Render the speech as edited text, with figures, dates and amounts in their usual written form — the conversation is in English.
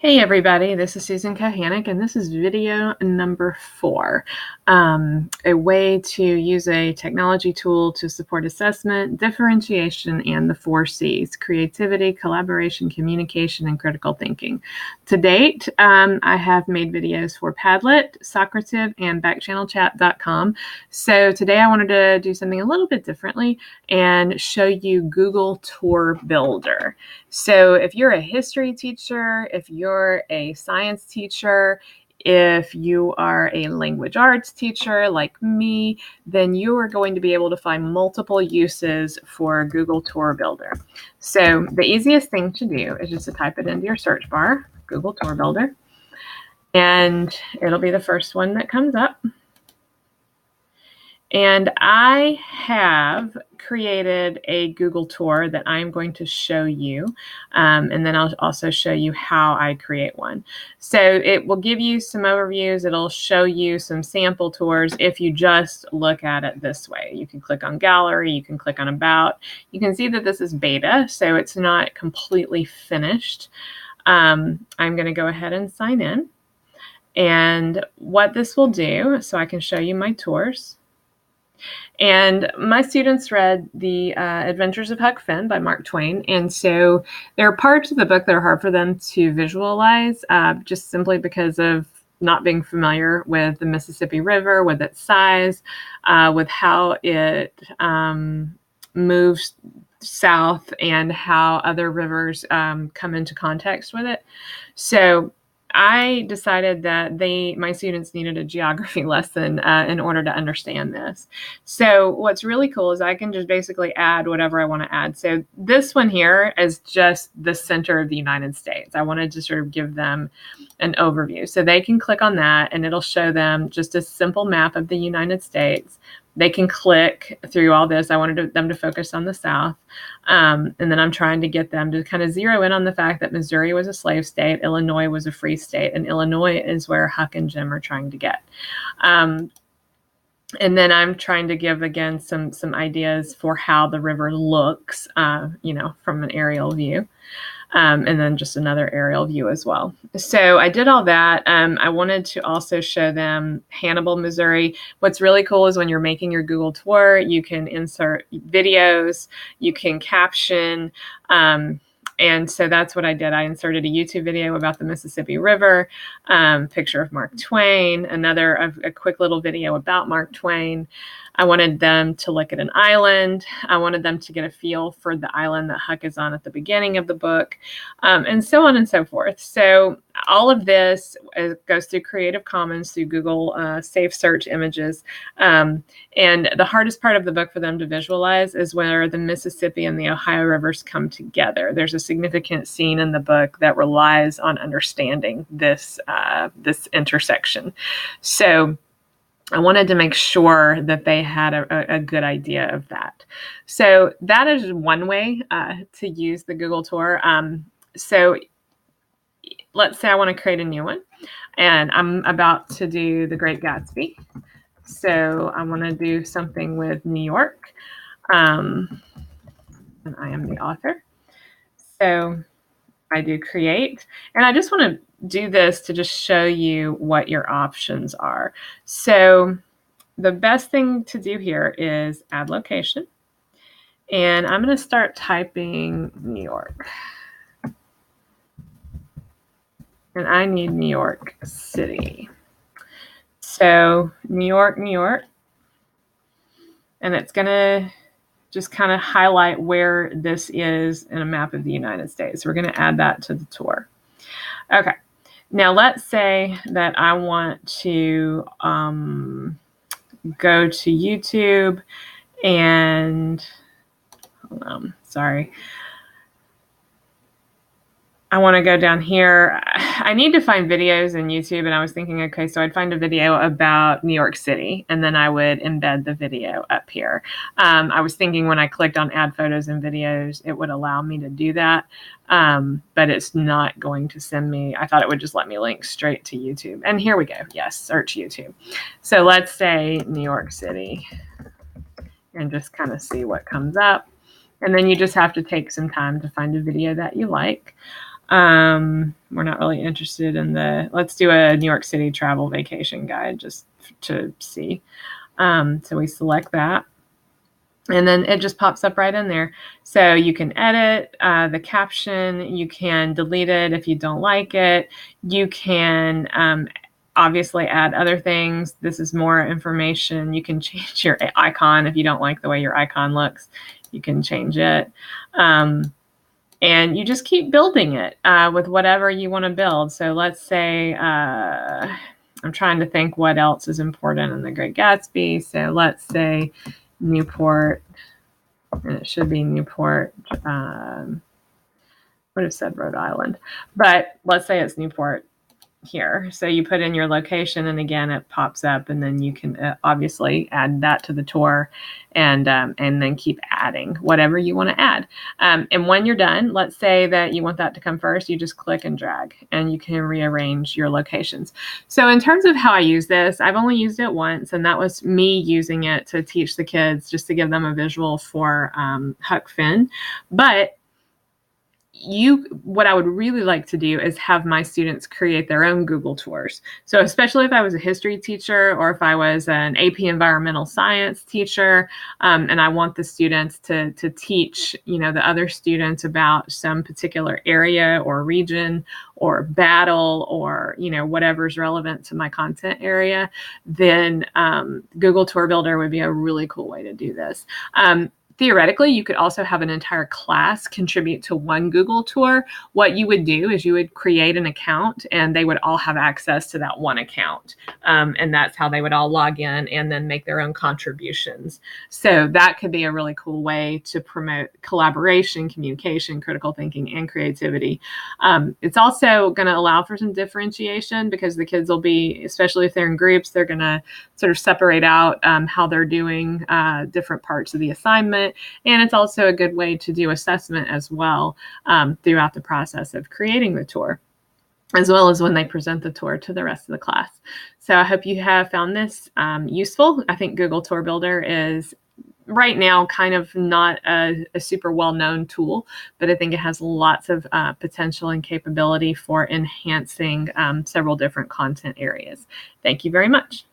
Hey everybody, this is Susan Kohanek, and this is video number 4. A way to use a technology tool to support assessment, differentiation, and the 4 C's: creativity, collaboration, communication, and critical thinking. To date, I have made videos for Padlet, Socrative, and backchannelchat.com. So today I wanted to do something a little bit differently and show you Google Tour Builder. So if you're a history teacher, if you're a science teacher, if you are a language arts teacher like me, then you are going to be able to find multiple uses for Google Tour Builder. So the easiest thing to do is just to type it into your search bar, Google Tour Builder, and it'll be the first one that comes up. And I have created a Google tour that I'm going to show you. And then I'll also show you how I create one. So it will give you some overviews. It'll show you some sample tours if you just look at it this way. You can click on gallery, you can click on about. You can see that this is beta, so it's not completely finished. I'm going to go ahead and sign in. And what this will do, so I can show you my tours. And my students read The Adventures of Huck Finn by Mark Twain. And so there are parts of the book that are hard for them to visualize, just simply because of not being familiar with the Mississippi River, with its size, with how it moves south and how other rivers come into context with it. So I decided that my students needed a geography lesson in order to understand this. So what's really cool is I can just basically add whatever I want to add. So this one here is just the center of the United States. I wanted to sort of give them an overview. So they can click on that and it'll show them just a simple map of the United States. They can click through all this. I wanted them to focus on the South. And then I'm trying to get them to kind of zero in on the fact that Missouri was a slave state, Illinois was a free state, and Illinois is where Huck and Jim are trying to get. And then I'm trying to give, again, some ideas for how the river looks, from an aerial view. And then just another aerial view as well. So I did all that. I wanted to also show them Hannibal, Missouri. What's really cool is when you're making your Google tour, you can insert videos, you can caption, and so that's what I did. I inserted a YouTube video about the Mississippi River, picture of Mark Twain, a quick little video about Mark Twain. I wanted them to look at an island. I wanted them to get a feel for the island that Huck is on at the beginning of the book, and so on and so forth. So all of this goes through Creative Commons, through Google Safe Search Images. And the hardest part of the book for them to visualize is where the Mississippi and the Ohio rivers come together. There's a significant scene in the book that relies on understanding this intersection. So I wanted to make sure that they had a good idea of that. So that is one way to use the Google tour. So let's say I want to create a new one, and I'm about to do The Great Gatsby. So I want to do something with New York, and I am the author. So I do create, and I just want to do this to just show you what your options are. So the best thing to do here is add location, and I'm going to start typing New York. And I need New York City. So New York, and it's going to just kind of highlight where this is in a map of the United States. We're going to add that to the tour. Okay, now let's say that I want to go to YouTube and, I want to go down here. I need to find videos in YouTube, and I was thinking, okay, so I'd find a video about New York City, and then I would embed the video up here. I was thinking when I clicked on add photos and videos, it would allow me to do that, but it's not going to send me. I thought it would just let me link straight to YouTube. And here we go. Yes, search YouTube. So let's say New York City and just kind of see what comes up. And then you just have to take some time to find a video that you like. We're not really interested in let's do a New York City travel vacation guide just to see. So we select that. And then it just pops up right in there. So you can edit the caption. You can delete it if you don't like it. You can obviously add other things. This is more information. You can change your icon if you don't like the way your icon looks. You can change it. And you just keep building it with whatever you want to build. So let's say I'm trying to think what else is important in The Great Gatsby. So let's say Newport, and it should be Newport. Would have said Rhode Island, but let's say it's Newport here. So you put in your location, and again, it pops up, and then you can obviously add that to the tour, and then keep adding whatever you want to add. And when you're done, let's say that you want that to come first, you just click and drag, and you can rearrange your locations. So in terms of how I use this, I've only used it once, and that was me using it to teach the kids, just to give them a visual for Huck Finn. But what I would really like to do is have my students create their own Google tours. So especially if I was a history teacher, or if I was an AP environmental science teacher, and I want the students to teach, the other students about some particular area or region or battle, or, whatever's relevant to my content area, then Google Tour Builder would be a really cool way to do this. Theoretically, you could also have an entire class contribute to one Google tour. What you would do is you would create an account, and they would all have access to that one account. And that's how they would all log in and then make their own contributions. So that could be a really cool way to promote collaboration, communication, critical thinking, and creativity. It's also going to allow for some differentiation, because the kids will be, especially if they're in groups, they're going to sort of separate out how they're doing different parts of the assignment. And it's also a good way to do assessment as well throughout the process of creating the tour, as well as when they present the tour to the rest of the class. So I hope you have found this useful. I think Google Tour Builder is right now kind of not a super well-known tool, but I think it has lots of potential and capability for enhancing several different content areas. Thank you very much.